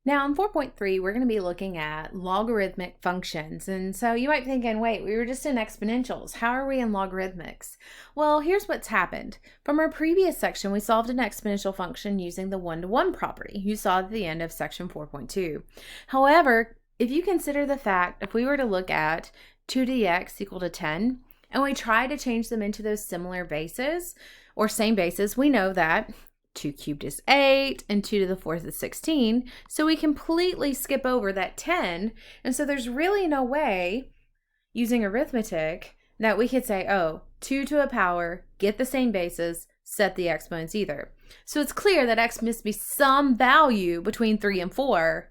Now in 4.3, we're going to be looking at logarithmic functions. And so you might be thinking, wait, we were just in exponentials. How are we in logarithmics? Well, here's what's happened. From our previous section, we solved an exponential function using the one-to-one property you saw at the end of section 4.2. However, if you consider the fact, if we were to look at 2 to the x equal to 10, and we try to change them into those similar bases, or same bases, we know that 2 cubed is 8, and 2 to the 4th is 16. So we completely skip over that 10. And so there's really no way, using arithmetic, that we could say, oh, 2 to a power, get the same bases, set the exponents either. So it's clear that x must be some value between 3 and 4.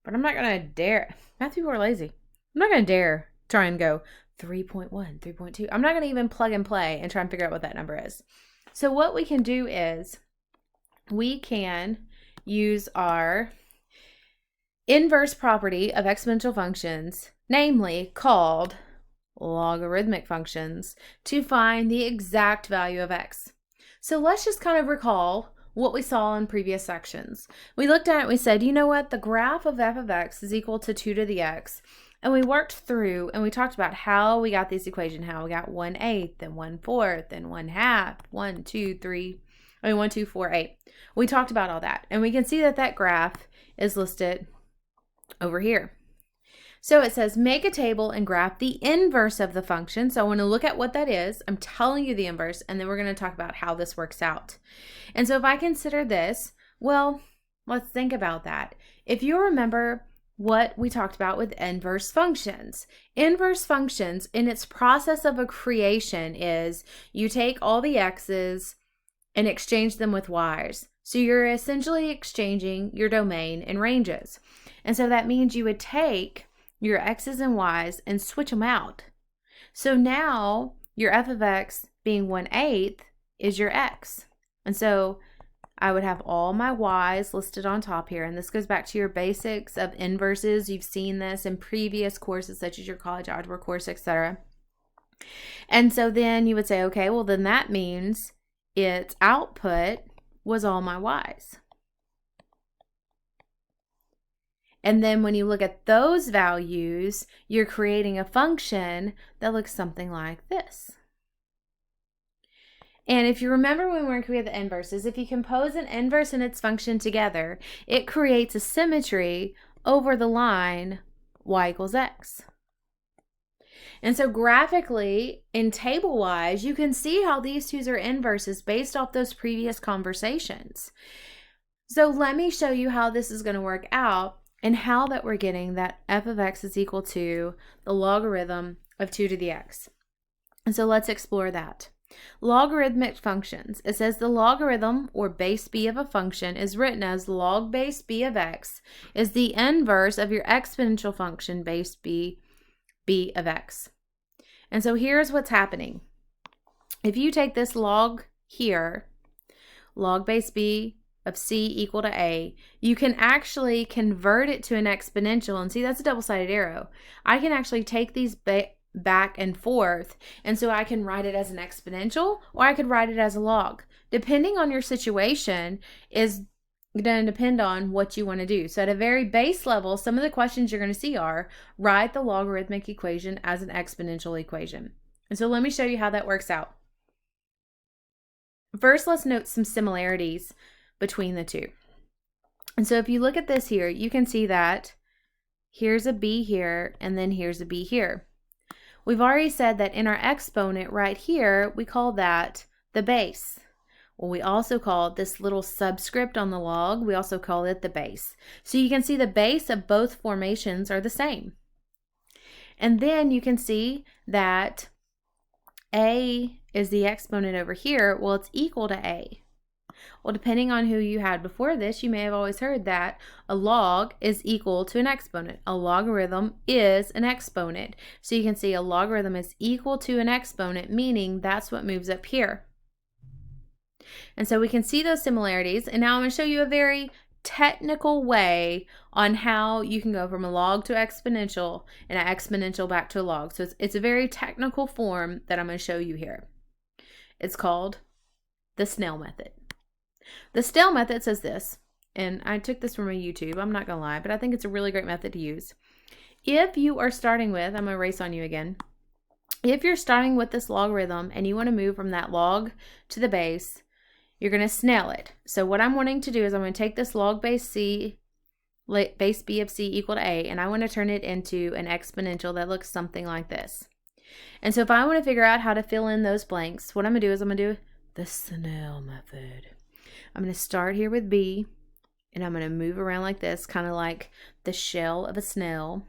But I'm not going to dare. Math people are lazy. I'm not going to dare try and go 3.1, 3.2. I'm not going to even plug and play and try and figure out what that number is. So what we can do is, we can use our inverse property of exponential functions, namely called logarithmic functions, to find the exact value of x. So let's just kind of recall what we saw in previous sections. We looked at it, we said, you know what, the graph of f of x is equal to 2 to the x. And we worked through and we talked about how we got this equation, how we got 1/8 and 1/4 and 1/2, 1, 2, 3, 1, 2, 4, 8. We talked about all that. And we can see that that graph is listed over here. So it says, make a table and graph the inverse of the function. So I want to look at what that is. I'm telling you the inverse, and then we're going to talk about how this works out. And so if I consider this, well, let's think about that. If you remember what we talked about with inverse functions. Inverse functions, in its process of a creation, is you take all the x's and exchange them with y's. So you're essentially exchanging your domain and ranges. And so that means you would take your x's and y's and switch them out. So now your f of x being 1/8 is your x. And so I would have all my y's listed on top here. And this goes back to your basics of inverses. You've seen this in previous courses, such as your college algebra course, etc. And so then you would say, okay, well then that means its output was all my y's. And then when you look at those values, you're creating a function that looks something like this. And if you remember when we were creating the inverses, if you compose an inverse and its function together, it creates a symmetry over the line y equals x. And so graphically, in table-wise, you can see how these two are inverses based off those previous conversations. So let me show you how this is going to work out and how that we're getting that f of x is equal to the logarithm of 2 to the x. And so let's explore that. Logarithmic functions. It says the logarithm, or base b of a function, is written as log base b of x is the inverse of your exponential function base b of x. And so here's what's happening. If you take this log here, log base b of c equal to a, you can actually convert it to an exponential. And see, that's a double-sided arrow. I can actually take these back and forth, and so I can write it as an exponential, or I could write it as a log. Depending on your situation is going to depend on what you want to do. So at a very base level, some of the questions you're going to see are, write the logarithmic equation as an exponential equation. And so let me show you how that works out. First, let's note some similarities between the two. And so if you look at this here, you can see that here's a b here, and then here's a b here. We've already said that in our exponent right here, we call that the base. Well, we also call this little subscript on the log, we also call it the base. So you can see the base of both formations are the same. And then you can see that a is the exponent over here. Well, it's equal to a. Well, depending on who you had before this, you may have always heard that a log is equal to an exponent. A logarithm is an exponent. So you can see a logarithm is equal to an exponent, meaning that's what moves up here. And so we can see those similarities. And now I'm going to show you a very technical way on how you can go from a log to exponential and an exponential back to a log. So it's a very technical form that I'm going to show you here. It's called the Snail Method. The Snail Method says this: and I took this from a YouTube, I'm not going to lie, but I think it's a really great method to use. If you are starting with, I'm going to erase on you again. If you're starting with this logarithm and you want to move from that log to the base, you're going to snail it. So what I'm wanting to do is I'm going to take this log base C, base B of C equal to A, and I want to turn it into an exponential that looks something like this. And so if I want to figure out how to fill in those blanks, what I'm going to do is I'm going to do the Snail method. I'm going to start here with B, and I'm going to move around like this, kind of like the shell of a snail.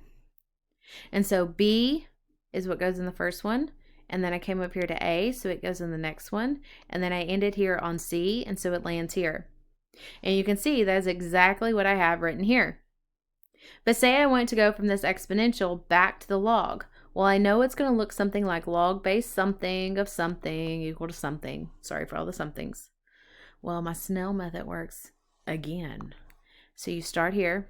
And so B is what goes in the first one, and then I came up here to A, so it goes in the next one, and then I ended here on C, and so it lands here. And you can see that's exactly what I have written here. But say I want to go from this exponential back to the log. Well, I know it's going to look something like log base something of something equal to something. Sorry for all the somethings. Well, my Snail method works again. So you start here,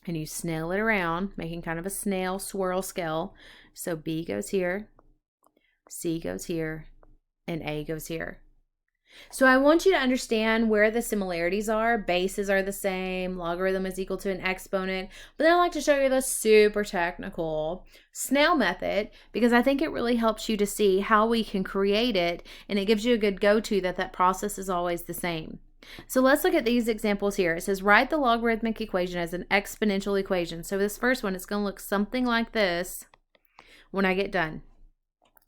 and you snail it around, making kind of a snail swirl scale. So B goes here, C goes here, and A goes here. So I want you to understand where the similarities are. Bases are the same, logarithm is equal to an exponent, but then I like to show you the super technical Snail method because I think it really helps you to see how we can create it, and it gives you a good go-to that process is always the same. So let's look at these examples here. It says write the logarithmic equation as an exponential equation. So this first one, it's going to look something like this when I get done.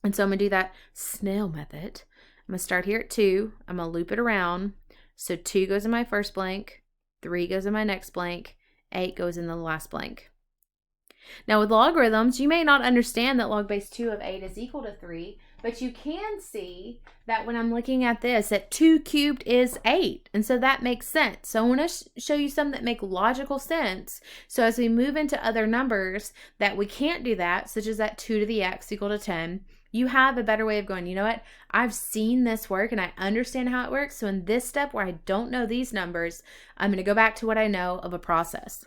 And so I'm going to do that Snail method. I'm going to start here at 2. I'm going to loop it around. So 2 goes in my first blank, 3 goes in my next blank, 8 goes in the last blank. Now with logarithms, you may not understand that log base 2 of 8 is equal to 3, but you can see that when I'm looking at this, that 2 cubed is 8. And so that makes sense. So I want to show you some that make logical sense. So as we move into other numbers that we can't do that, such as that 2 to the x equal to 10, you have a better way of going, you know what? I've seen this work and I understand how it works. So in this step where I don't know these numbers, I'm going to go back to what I know of a process.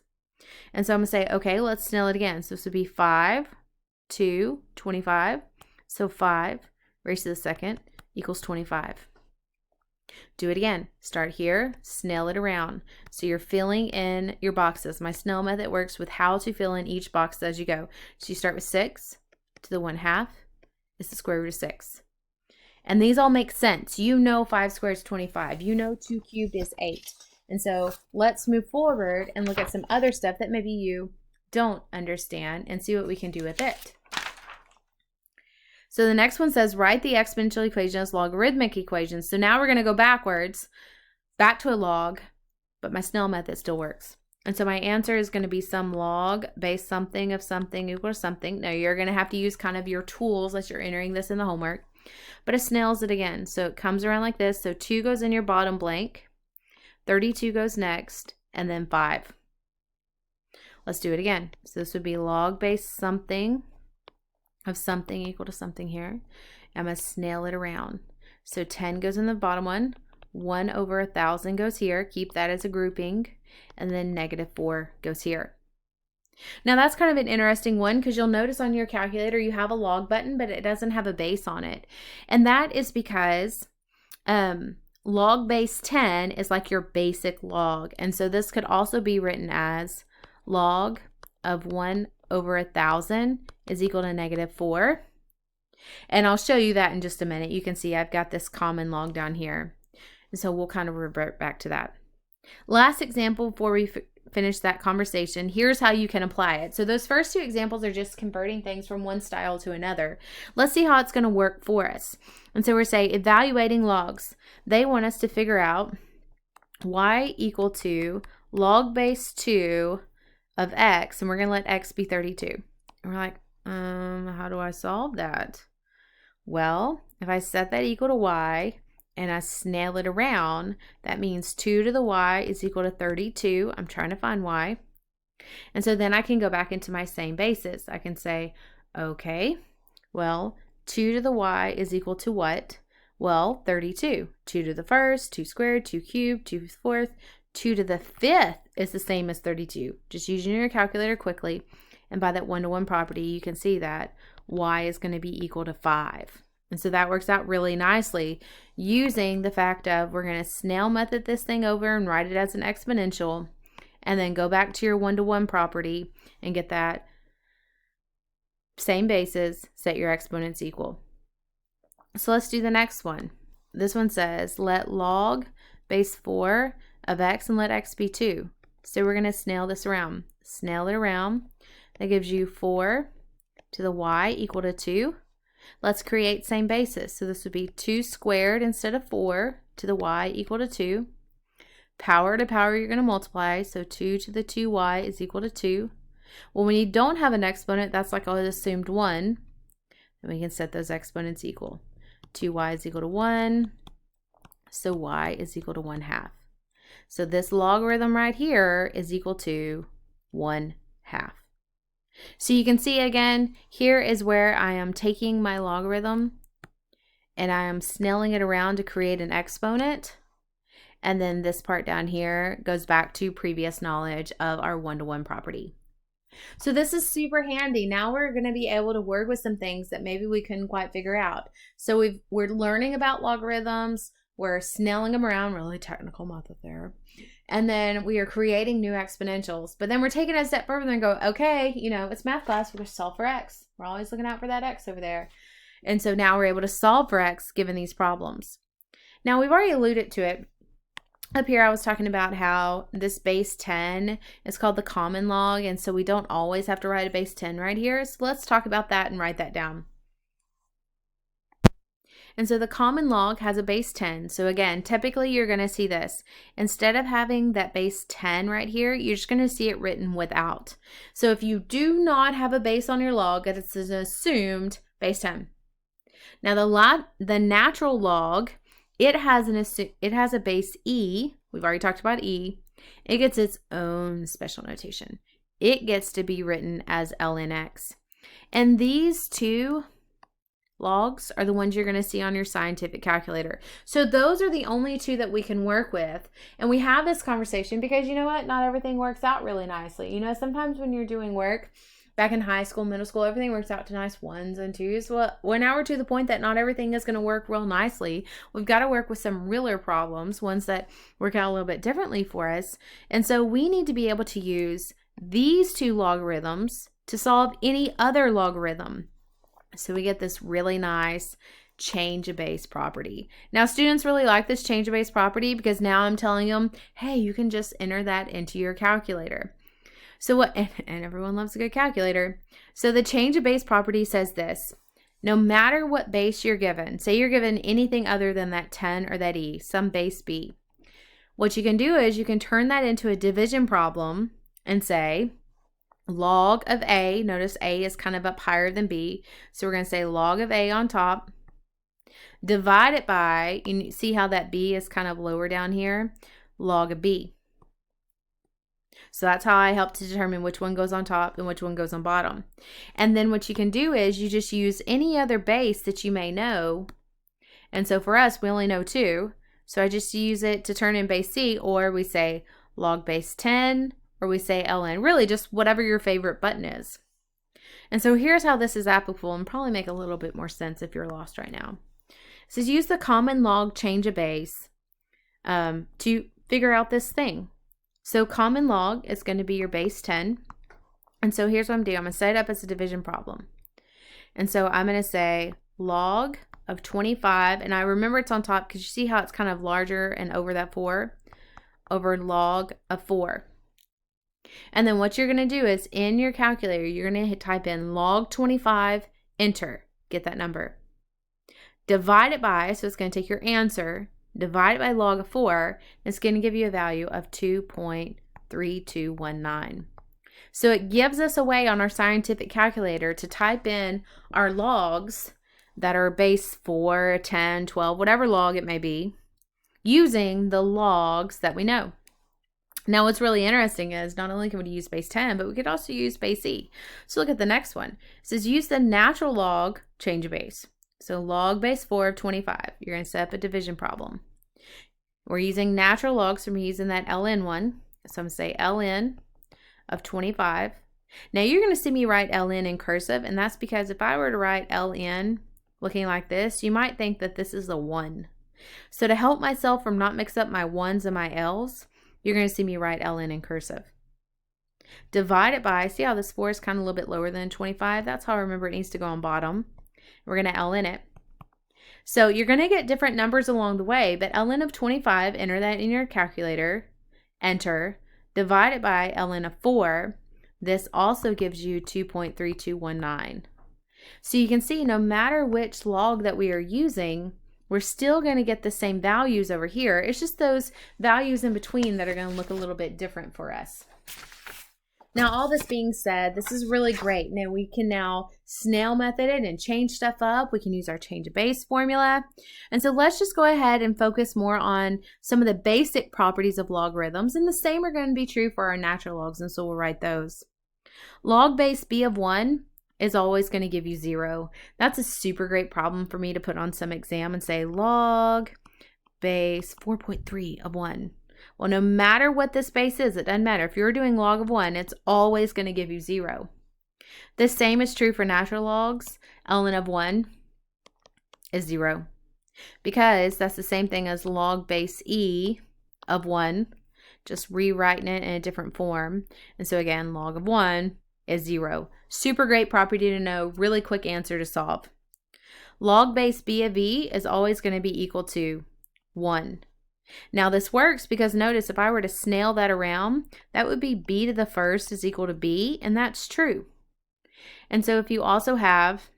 And so I'm going to say, okay, let's snail it again. So this would be 5, 2, 25. So 5 raised to the second equals 25. Do it again. Start here, snail it around. So you're filling in your boxes. My snail method works with how to fill in each box as you go. So you start with 6 to the 1/2 is the square root of 6. And these all make sense. You know 5 squared is 25. You know 2 cubed is 8. And so let's move forward and look at some other stuff that maybe you don't understand and see what we can do with it. So the next one says write the exponential equation as logarithmic equations. So now we're going to go backwards, back to a log, but my Snail method still works. And so my answer is going to be some log base something of something equal to something. Now you're going to have to use kind of your tools as you're entering this in the homework. But it snails it again. So it comes around like this. So 2 goes in your bottom blank, 32 goes next, and then 5. Let's do it again. So this would be log base something of something equal to something here. I'm going to snail it around. So 10 goes in the bottom one. 1 over 1,000 goes here. Keep that as a grouping. And then -4 goes here. Now that's kind of an interesting one because you'll notice on your calculator you have a log button, but it doesn't have a base on it. And that is because log base 10 is like your basic log. And so this could also be written as log of 1 over 1,000 is equal to -4. And I'll show you that in just a minute. You can see I've got this common log down here. And so we'll kind of revert back to that. Last example before we finish that conversation, here's how you can apply it. So those first 2 examples are just converting things from one style to another. Let's see how it's going to work for us. And so we're saying evaluating logs. They want us to figure out y equal to log base 2 of x, and we're going to let x be 32. And we're like, how do I solve that? Well, if I set that equal to y, and I snail it around, that means 2 to the y is equal to 32. I'm trying to find y. And so then I can go back into my same basis. I can say, okay, well, 2 to the y is equal to what? Well, 32. 2 to the first, 2 squared, 2 cubed, 2 to the fourth, 2 to the fifth is the same as 32. Just using your calculator quickly, and by that 1-to-1 property, you can see that y is going to be equal to 5. And so that works out really nicely using the fact of we're going to snail method this thing over and write it as an exponential, and then go back to your one-to-one property and get that same basis, set your exponents equal. So let's do the next one. This one says, let log base 4 of x and let x be 2. So we're going to snail this around. Snail it around. That gives you 4 to the y equal to 2. Let's create same basis. So this would be 2 squared instead of 4 to the y equal to 2. Power to power, you're going to multiply. So 2 to the 2y is equal to 2. Well, when you don't have an exponent, that's like an assumed 1. And we can set those exponents equal. 2y is equal to 1. So y is equal to 1/2. So this logarithm right here is equal to 1/2. So you can see again, here is where I am taking my logarithm and I am snailing it around to create an exponent. And then this part down here goes back to previous knowledge of our one-to-one property. So this is super handy. Now we're going to be able to work with some things that maybe we couldn't quite figure out. So we're learning about logarithms. We're snailing them around, really technical method there. And then we are creating new exponentials. But then we're taking it a step further and go, okay, you know, it's math class. We're going to solve for x. We're always looking out for that x over there. And so now we're able to solve for x given these problems. Now we've already alluded to it. Up here I was talking about how this base 10 is called the common log. And so we don't always have to write a base 10 right here. So let's talk about that and write that down. And so the common log has a base 10. So again, typically you're going to see this. Instead of having that base 10 right here, you're just going to see it written without. So if you do not have a base on your log, it's an assumed base 10. Now the natural log, it has a base e. We've already talked about e. It gets its own special notation. It gets to be written as ln x. And these two logs are the ones you're going to see on your scientific calculator. So those are the only two that we can work with. And we have this conversation because you know what? Not everything works out really nicely. You know, sometimes when you're doing work back in high school, middle school, everything works out to nice 1s and 2s. Well, now we're to the point that not everything is going to work real nicely. We've got to work with some realer problems, ones that work out a little bit differently for us. And so we need to be able to use these two logarithms to solve any other logarithm. So we get this really nice change of base property. Now students really like this change of base property because now I'm telling them, hey, you can just enter that into your calculator. So what, and everyone loves a good calculator. So the change of base property says this: no matter what base you're given, say you're given anything other than that 10 or that e, some base b, what you can do is you can turn that into a division problem and say, log of a, notice a is kind of up higher than b, so we're going to say log of a on top, divide it by, you see how that b is kind of lower down here, log of b. So that's how I help to determine which one goes on top and which one goes on bottom. And then what you can do is you just use any other base that you may know. And so for us, we only know 2, so I just use it to turn in base c, or we say log base 10, or we say ln, really just whatever your favorite button is. And so here's how this is applicable, and probably make a little bit more sense if you're lost right now. It says use the common log change of base to figure out this thing. So common log is going to be your base 10. And so here's what I'm doing. I'm going to set it up as a division problem. And so I'm going to say log of 25, and I remember it's on top because you see how it's kind of larger and over that 4, over log of 4. And then what you're going to do is in your calculator, you're going to type in log 25, enter, get that number. Divide it by, so it's going to take your answer, divide it by log of 4, and it's going to give you a value of 2.3219. So it gives us a way on our scientific calculator to type in our logs that are base 4, 10, 12, whatever log it may be, using the logs that we know. Now what's really interesting is not only can we use base 10, but we could also use base e. So look at the next one. It says use the natural log change of base. So log base 4 of 25. You're going to set up a division problem. We're using natural logs, so we're using that ln one. So I'm going to say ln of 25. Now you're going to see me write ln in cursive, and that's because if I were to write ln looking like this, you might think that this is a 1. So to help myself from not mix up my 1s and my L's, you're going to see me write ln in cursive. Divide it by, see how this 4 is kind of a little bit lower than 25? That's how I remember it needs to go on bottom. We're going to ln it. So you're going to get different numbers along the way, but ln of 25, enter that in your calculator, enter, divide it by ln of 4. This also gives you 2.3219. So you can see no matter which log that we are using, we're still going to get the same values over here. It's just those values in between that are going to look a little bit different for us. Now, all this being said, this is really great. Now, we can now snail method it and change stuff up. We can use our change of base formula. And so let's just go ahead and focus more on some of the basic properties of logarithms. And the same are going to be true for our natural logs, and so we'll write those. Log base b of 1 is always going to give you 0. That's a super great problem for me to put on some exam and say log base 4.3 of 1. Well, no matter what this base is, it doesn't matter. If you're doing log of 1, it's always going to give you 0. The same is true for natural logs. ln of 1 is 0 because that's the same thing as log base e of 1, just rewriting it in a different form. And so again, log of 1 is 0. Super great property to know, really quick answer to solve. Log base b of e is always going to be equal to 1. Now this works because notice if I were to snail that around, that would be b to the first is equal to b, and that's true. And so if you also have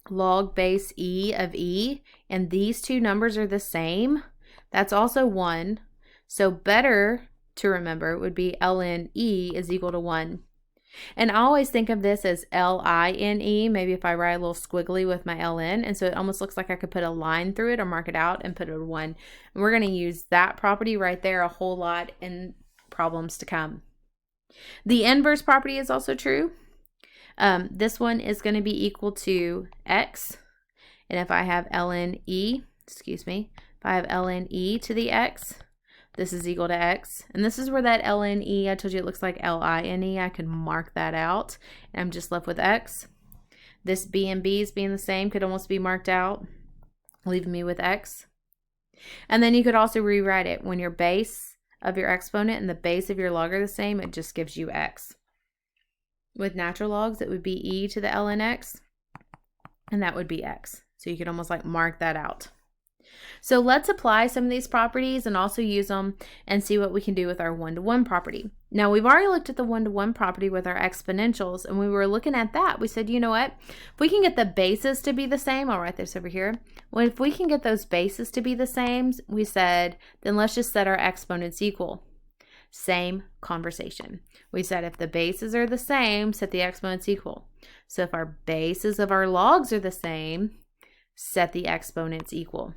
log base e of e, and these two numbers are the same, that's also 1. So better to remember would be ln e is equal to 1. And I always think of this as line, maybe if I write a little squiggly with my ln, and so it almost looks like I could put a line through it or mark it out and put it a 1. And we're going to use that property right there a whole lot in problems to come. The inverse property is also true. This one is going to be equal to x, and if I have ln e, if I have ln e to the x, this is equal to x. And this is where that ln e, I told you it looks like line, I could mark that out. And I'm just left with x. This b and b's being the same could almost be marked out, leaving me with x. And then you could also rewrite it. When your base of your exponent and the base of your log are the same, it just gives you x. With natural logs, it would be e to the ln x, and that would be x. So you could almost like mark that out. So let's apply some of these properties and also use them and see what we can do with our one-to-one property. Now, we've already looked at the one-to-one property with our exponentials, and when we were looking at that, we said, you know what? If we can get the bases to be the same, I'll write this over here. Well, if we can get those bases to be the same, we said, then let's just set our exponents equal. Same conversation. We said if the bases are the same, set the exponents equal. So if our bases of our logs are the same, set the exponents equal.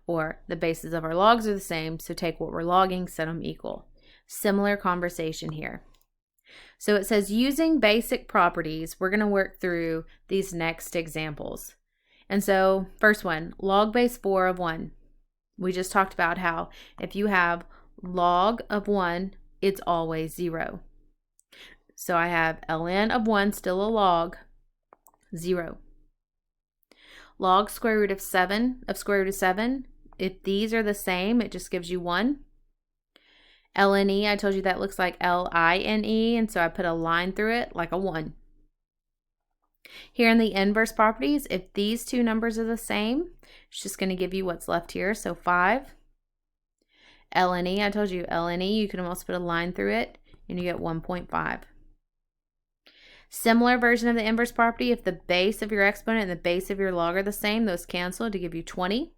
Or the bases of our logs are the same, so take what we're logging, set them equal. Similar conversation here. So it says using basic properties, we're going to work through these next examples. And so first one, log base 4 of 1. We just talked about how if you have log of 1, it's always 0. So I have ln of 1, still a log, 0. Log square root of 7 of square root of 7. If these are the same, it just gives you 1. ln e, I told you that looks like line, and so I put a line through it like a 1. Here in the inverse properties, if these two numbers are the same, it's just going to give you what's left here. So 5. ln e, I told you ln e, you can almost put a line through it, and you get 1.5. Similar version of the inverse property, if the base of your exponent and the base of your log are the same, those cancel to give you 20.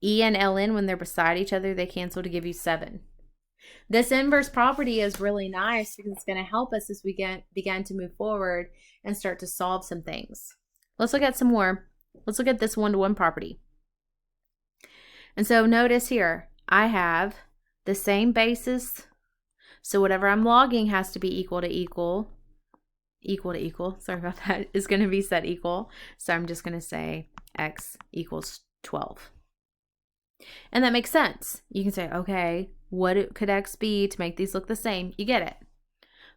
E and ln, when they're beside each other, they cancel to give you 7. This inverse property is really nice because it's going to help us as we begin to move forward and start to solve some things. Let's look at some more. Let's look at this one-to-one property. And so notice here, I have the same basis. So whatever I'm logging has to be equal to equal, sorry about that, is going to be set equal. So I'm just going to say x equals 12. And that makes sense. You can say, okay, what could x be to make these look the same? You get it.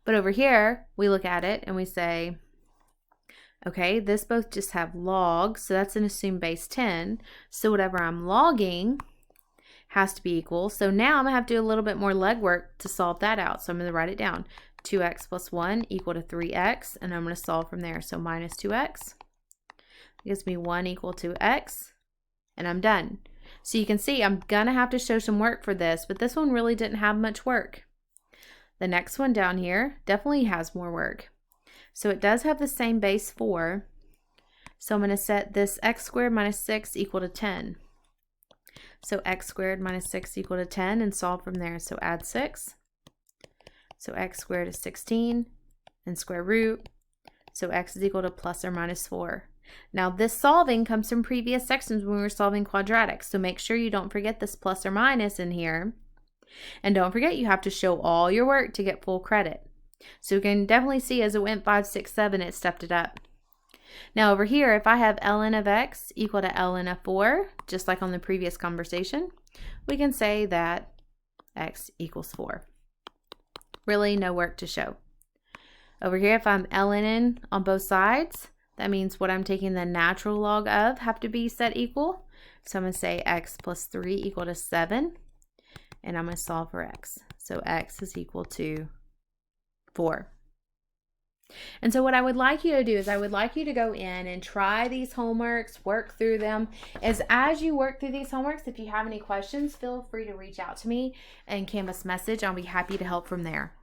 But over here, we look at it and we say, okay, this both just have log, so that's an assumed base 10. So whatever I'm logging has to be equal. So now I'm going to have to do a little bit more legwork to solve that out. So I'm going to write it down. 2x plus 1 equal to 3x, and I'm going to solve from there. So minus 2x gives me 1 equal to x, and I'm done. So you can see I'm going to have to show some work for this, but this one really didn't have much work. The next one down here definitely has more work. So it does have the same base 4. So I'm going to set this x squared minus 6 equal to 10. So x squared minus 6 equal to 10, and solve from there. So add 6. So x squared is 16, and square root. So x is equal to plus or minus 4. Now this solving comes from previous sections when we were solving quadratics. So make sure you don't forget this plus or minus in here. And don't forget you have to show all your work to get full credit. So you can definitely see as it went 5, 6, 7, it stepped it up. Now over here, if I have ln of x equal to ln of 4, just like on the previous conversation, we can say that x equals 4. Really no work to show. Over here, if I'm ln on both sides, that means what I'm taking the natural log of have to be set equal. So I'm going to say x plus 3 equal to 7, and I'm going to solve for x. So x is equal to 4. And so what I would like you to do is I would like you to go in and try these homeworks, work through them. As you work through these homeworks, if you have any questions, feel free to reach out to me and Canvas message. I'll be happy to help from there.